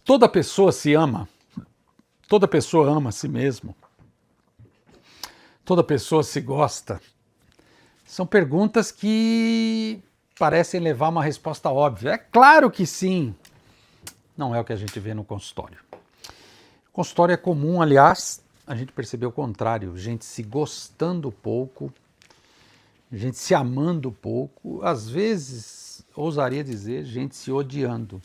Toda pessoa se ama, toda pessoa ama a si mesmo, toda pessoa se gosta. São perguntas que parecem levar uma resposta óbvia. É claro que sim. Não é o que a gente vê no consultório. O consultório é comum, aliás, a gente percebeu o contrário, gente se gostando pouco, gente se amando pouco, às vezes, ousaria dizer, gente se odiando.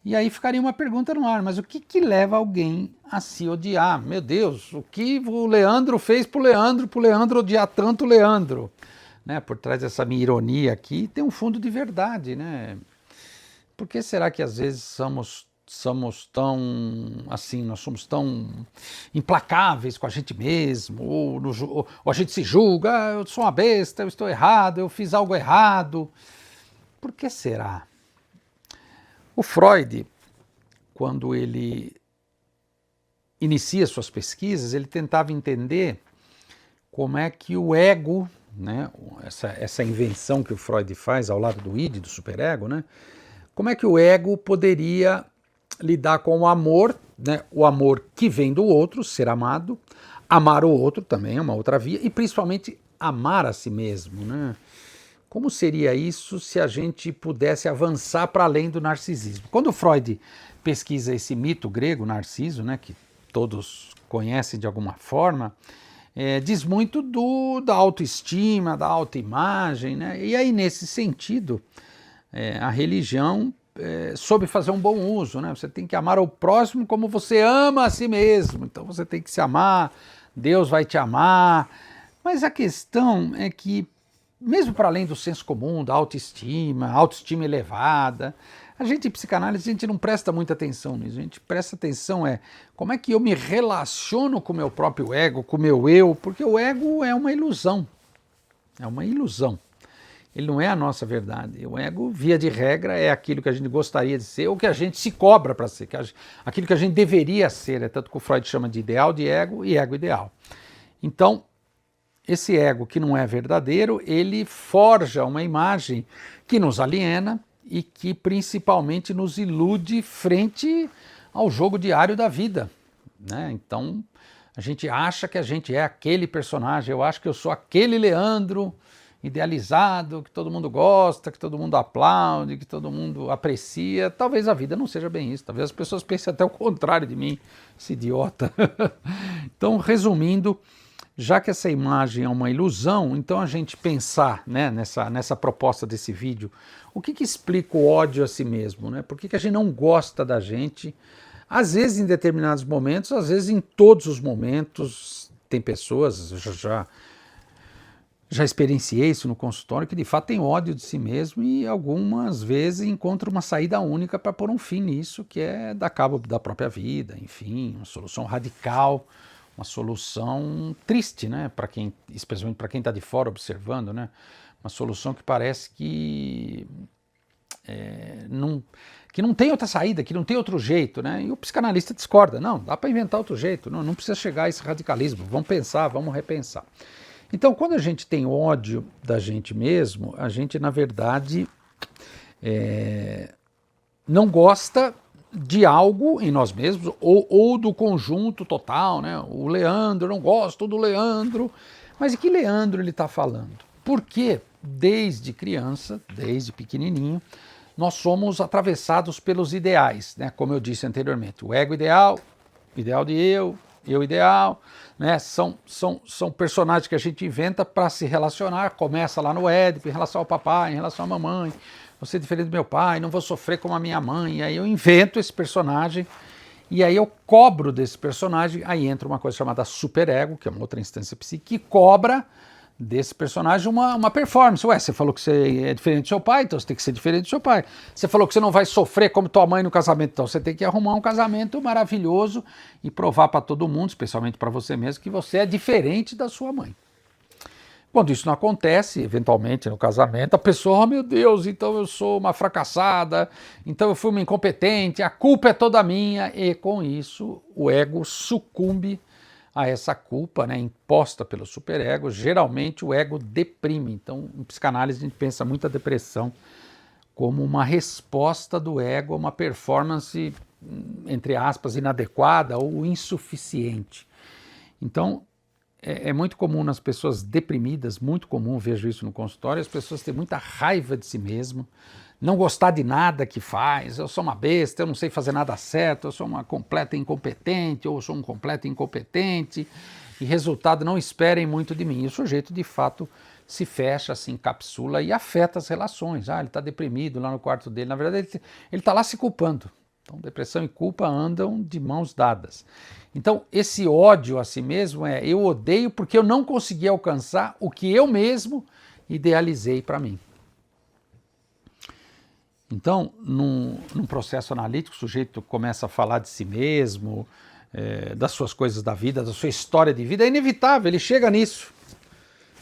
E aí ficaria uma pergunta no ar, mas o que leva alguém a se odiar? Meu Deus, o que o Leandro fez pro Leandro odiar tanto o Leandro? Né? Por trás dessa minha ironia aqui tem um fundo de verdade, né? Por que será que às vezes somos tão assim, nós somos tão implacáveis com a gente mesmo, ou a gente se julga, eu sou uma besta, eu estou errado, eu fiz algo errado. Por que será? O Freud, quando ele inicia suas pesquisas, ele tentava entender como é que o ego, né, essa invenção que o Freud faz ao lado do id, do superego, né, como é que o ego poderia lidar com o amor, né, o amor que vem do outro, ser amado, amar o outro também é uma outra via, e principalmente amar a si mesmo, né? Como seria isso se a gente pudesse avançar para além do narcisismo? Quando Freud pesquisa esse mito grego, Narciso, né, que todos conhecem de alguma forma, diz muito da autoestima, da autoimagem, né? E aí, nesse sentido, a religião soube fazer um bom uso, né? Você tem que amar ao próximo como você ama a si mesmo, então você tem que se amar, Deus vai te amar, mas a questão é que mesmo para além do senso comum, da autoestima elevada, a gente em psicanálise a gente não presta muita atenção nisso, a gente presta atenção como é que eu me relaciono com o meu próprio ego, com o meu eu, porque o ego é uma ilusão, ele não é a nossa verdade, o ego via de regra é aquilo que a gente gostaria de ser ou que a gente se cobra para ser, aquilo que a gente deveria ser, é tanto que o Freud chama de ideal de ego e ego ideal. Então, esse ego que não é verdadeiro, ele forja uma imagem que nos aliena e que principalmente nos ilude frente ao jogo diário da vida, né? Então, a gente acha que a gente é aquele personagem, eu acho que eu sou aquele Leandro idealizado, que todo mundo gosta, que todo mundo aplaude, que todo mundo aprecia. Talvez a vida não seja bem isso, talvez as pessoas pensem até o contrário de mim, esse idiota. Então, resumindo, já que essa imagem é uma ilusão, então a gente pensar, né, nessa proposta desse vídeo, o que explica o ódio a si mesmo? Né? Por que a gente não gosta da gente? Às vezes em determinados momentos, às vezes em todos os momentos. Tem pessoas, já experienciei isso no consultório, que de fato tem ódio de si mesmo e algumas vezes encontra uma saída única para pôr um fim nisso, que é dar cabo da própria vida, enfim, uma solução radical, uma solução triste, né, especialmente para quem está de fora observando, né, uma solução que parece que não tem outra saída, que não tem outro jeito, né, e o psicanalista discorda, não, dá para inventar outro jeito, não precisa chegar a esse radicalismo, vamos pensar, vamos repensar. Então, quando a gente tem ódio da gente mesmo, a gente, na verdade, não gosta de algo em nós mesmos, ou do conjunto total, né? O Leandro, não gosto do Leandro. Mas de que Leandro ele está falando? Porque desde criança, desde pequenininho, nós somos atravessados pelos ideais, né? Como eu disse anteriormente, o ego ideal, ideal de eu ideal, né? São personagens que a gente inventa para se relacionar, começa lá no Édipo, em relação ao papai, em relação à mamãe, vou ser diferente do meu pai, não vou sofrer como a minha mãe, e aí eu invento esse personagem, e aí eu cobro desse personagem, aí entra uma coisa chamada superego, que é uma outra instância psíquica, que cobra desse personagem uma performance. Ué, você falou que você é diferente do seu pai, então você tem que ser diferente do seu pai. Você falou que você não vai sofrer como tua mãe no casamento, então você tem que arrumar um casamento maravilhoso e provar para todo mundo, especialmente para você mesmo, que você é diferente da sua mãe. Quando isso não acontece, eventualmente no casamento, a pessoa, oh meu Deus, então eu sou uma fracassada, então eu fui uma incompetente, a culpa é toda minha, e com isso o ego sucumbe a essa culpa, né, imposta pelo superego. Geralmente o ego deprime, então em psicanálise a gente pensa muito a depressão como uma resposta do ego a uma performance entre aspas, inadequada ou insuficiente. Então, é muito comum nas pessoas deprimidas, muito comum, vejo isso no consultório, as pessoas têm muita raiva de si mesmo, não gostar de nada que faz, eu sou uma besta, eu não sei fazer nada certo, eu sou uma completa incompetente, ou eu sou um completo incompetente, e resultado, não esperem muito de mim. E o sujeito, de fato, se fecha, se encapsula e afeta as relações. Ele está deprimido lá no quarto dele, na verdade ele está lá se culpando. Então, depressão e culpa andam de mãos dadas. Então, esse ódio a si mesmo eu odeio porque eu não consegui alcançar o que eu mesmo idealizei para mim. Então, num processo analítico, o sujeito começa a falar de si mesmo, das suas coisas da vida, da sua história de vida, é inevitável, ele chega nisso.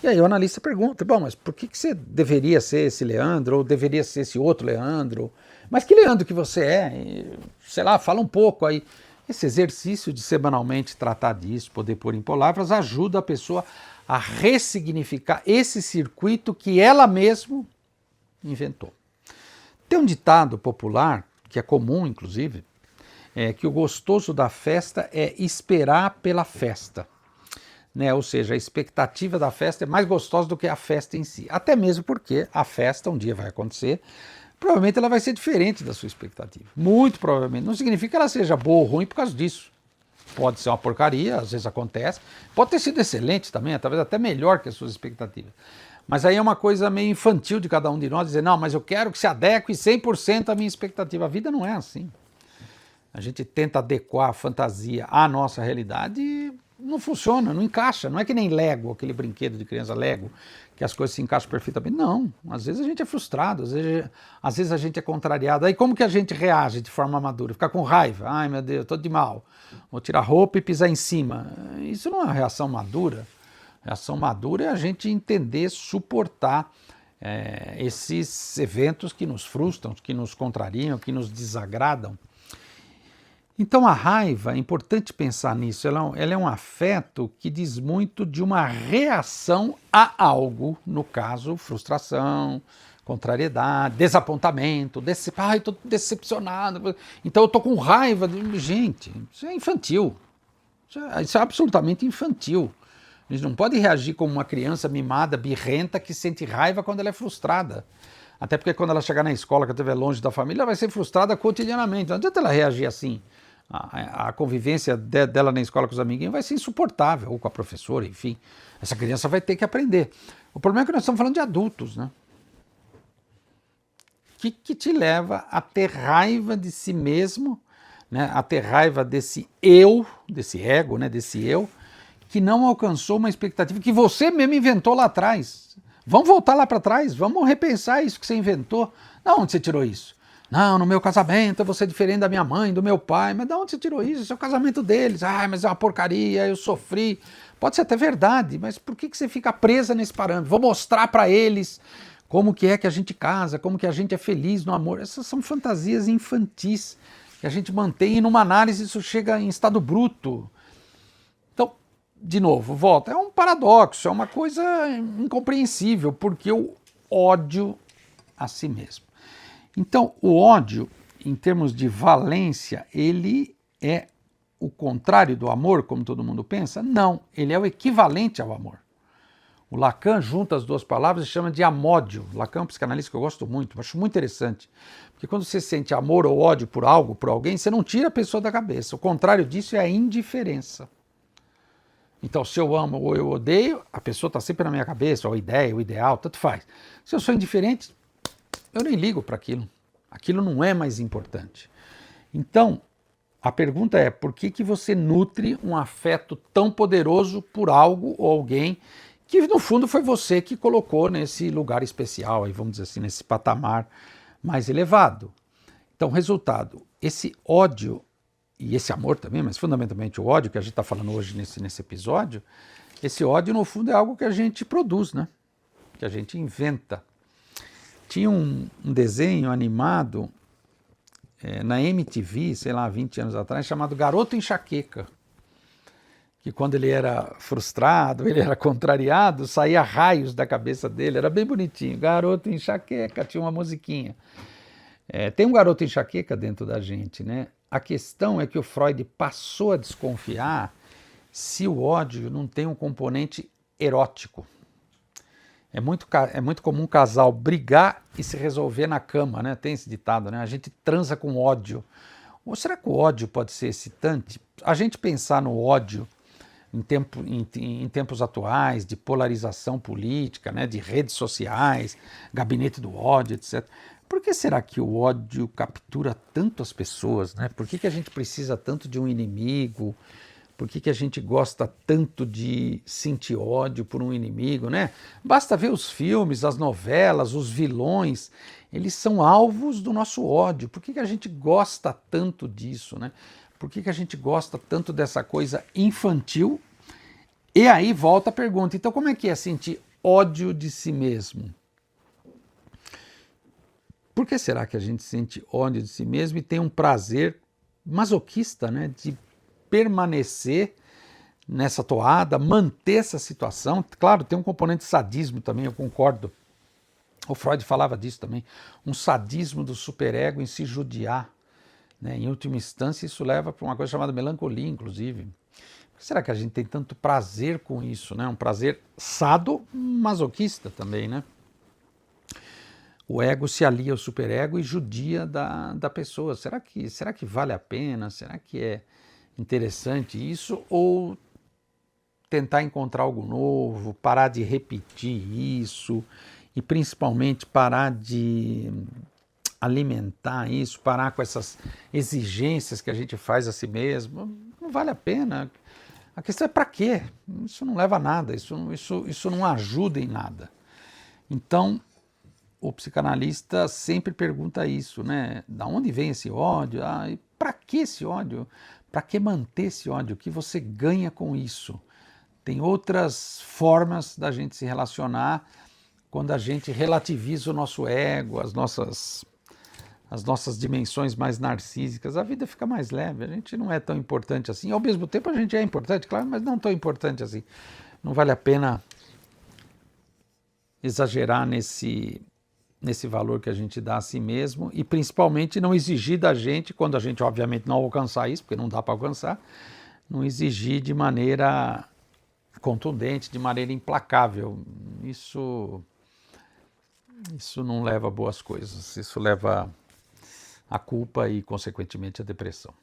E aí o analista pergunta, bom, mas por que você deveria ser esse Leandro, ou deveria ser esse outro Leandro? Mas que Leandro que você é? E, sei lá, fala um pouco aí. Esse exercício de semanalmente tratar disso, poder pôr em palavras, ajuda a pessoa a ressignificar esse circuito que ela mesma inventou. Tem um ditado popular, que é comum inclusive, que o gostoso da festa é esperar pela festa. Ou seja, a expectativa da festa é mais gostosa do que a festa em si. Até mesmo porque a festa um dia vai acontecer, provavelmente ela vai ser diferente da sua expectativa. Muito provavelmente. Não significa que ela seja boa ou ruim por causa disso. Pode ser uma porcaria, às vezes acontece. Pode ter sido excelente também, talvez até melhor que as suas expectativas. Mas aí é uma coisa meio infantil de cada um de nós dizer, não, mas eu quero que se adeque 100% à minha expectativa. A vida não é assim. A gente tenta adequar a fantasia à nossa realidade e não funciona, não encaixa. Não é que nem Lego, aquele brinquedo de criança Lego, que as coisas se encaixam perfeitamente. Não, às vezes a gente é frustrado, às vezes a gente é contrariado. Aí como que a gente reage de forma madura? Ficar com raiva, ai meu Deus, tô de mal. Vou tirar a roupa e pisar em cima. Isso não é uma reação madura. Reação madura é a gente entender, suportar esses eventos que nos frustram, que nos contrariam, que nos desagradam. Então a raiva, é importante pensar nisso, ela é um afeto que diz muito de uma reação a algo, no caso, frustração, contrariedade, desapontamento, ai, estou decepcionado, então eu estou com raiva. Gente, isso é infantil, isso é absolutamente infantil. A gente não pode reagir como uma criança mimada, birrenta, que sente raiva quando ela é frustrada. Até porque quando ela chegar na escola, que ela estiver longe da família, ela vai ser frustrada cotidianamente. Não adianta ela reagir assim. A convivência dela na escola com os amiguinhos vai ser insuportável, ou com a professora, enfim. Essa criança vai ter que aprender. O problema é que nós estamos falando de adultos, né? O que te leva a ter raiva de si mesmo, né? A ter raiva desse eu, desse ego, né? Desse eu, que não alcançou uma expectativa que você mesmo inventou lá atrás. Vamos voltar lá para trás, vamos repensar isso que você inventou. De onde você tirou isso? Não, no meu casamento eu vou ser diferente da minha mãe, do meu pai. Mas de onde você tirou isso? Esse é o casamento deles. Mas é uma porcaria, eu sofri. Pode ser até verdade, mas por que você fica presa nesse parâmetro? Vou mostrar para eles como que é que a gente casa, como que a gente é feliz no amor. Essas são fantasias infantis que a gente mantém e numa análise isso chega em estado bruto. Então, de novo, volta. É um paradoxo, é uma coisa incompreensível, porque o ódio a si mesmo. Então, o ódio, em termos de valência, ele é o contrário do amor, como todo mundo pensa? Não, ele é o equivalente ao amor. O Lacan junta as duas palavras e chama de amódio. Lacan é um psicanalista que eu gosto muito, acho muito interessante. Porque quando você sente amor ou ódio por algo, por alguém, você não tira a pessoa da cabeça. O contrário disso é a indiferença. Então, se eu amo ou eu odeio, a pessoa está sempre na minha cabeça, ou a ideia, o ideal, tanto faz. Se eu sou indiferente, eu nem ligo para aquilo. Aquilo não é mais importante. Então, a pergunta é, por que você nutre um afeto tão poderoso por algo ou alguém que, no fundo, foi você que colocou nesse lugar especial, aí vamos dizer assim, nesse patamar mais elevado? Então, resultado, esse ódio e esse amor também, mas fundamentalmente o ódio que a gente está falando hoje nesse episódio, esse ódio, no fundo, é algo que a gente produz, né? Que a gente inventa. Tinha um desenho animado na MTV, sei lá, 20 anos atrás, chamado Garoto Enxaqueca, que quando ele era frustrado, ele era contrariado, saía raios da cabeça dele, era bem bonitinho. Garoto Enxaqueca, tinha uma musiquinha. Tem um garoto enxaqueca dentro da gente, né? A questão é que o Freud passou a desconfiar se o ódio não tem um componente erótico. É muito comum um casal brigar e se resolver na cama, né? Tem esse ditado, né? A gente transa com ódio. Ou será que o ódio pode ser excitante? A gente pensar no ódio em tempos atuais, de polarização política, né? De redes sociais, gabinete do ódio, etc. Por que será que o ódio captura tanto as pessoas, né? Por que a gente precisa tanto de um inimigo? Por que a gente gosta tanto de sentir ódio por um inimigo, né? Basta ver os filmes, as novelas, os vilões, eles são alvos do nosso ódio. Por que a gente gosta tanto disso, né? Por que a gente gosta tanto dessa coisa infantil? E aí volta a pergunta, então como é que é sentir ódio de si mesmo? Por que será que a gente sente ódio de si mesmo e tem um prazer masoquista, né, de permanecer nessa toada, manter essa situação? Claro, tem um componente de sadismo também, eu concordo. O Freud falava disso também, um sadismo do superego em se judiar, né? Em última instância, isso leva para uma coisa chamada melancolia, inclusive. Por que será que a gente tem tanto prazer com isso, né? Um prazer sadomasoquista também, né? O ego se alia ao superego e judia da pessoa. Será que vale a pena? Será que é interessante isso? Ou tentar encontrar algo novo, parar de repetir isso e principalmente parar de alimentar isso, parar com essas exigências que a gente faz a si mesmo? Não vale a pena. A questão é para quê? Isso não leva a nada, isso não ajuda em nada. Então, o psicanalista sempre pergunta isso, né? Da onde vem esse ódio? E para que esse ódio? Para que manter esse ódio? O que você ganha com isso? Tem outras formas da gente se relacionar quando a gente relativiza o nosso ego, as nossas dimensões mais narcísicas. A vida fica mais leve, a gente não é tão importante assim. Ao mesmo tempo a gente é importante, claro, mas não tão importante assim. Não vale a pena exagerar nesse valor que a gente dá a si mesmo e principalmente não exigir da gente, quando a gente obviamente não alcançar isso, porque não dá para alcançar, não exigir de maneira contundente, de maneira implacável. Isso não leva a boas coisas, isso leva a culpa e consequentemente a depressão.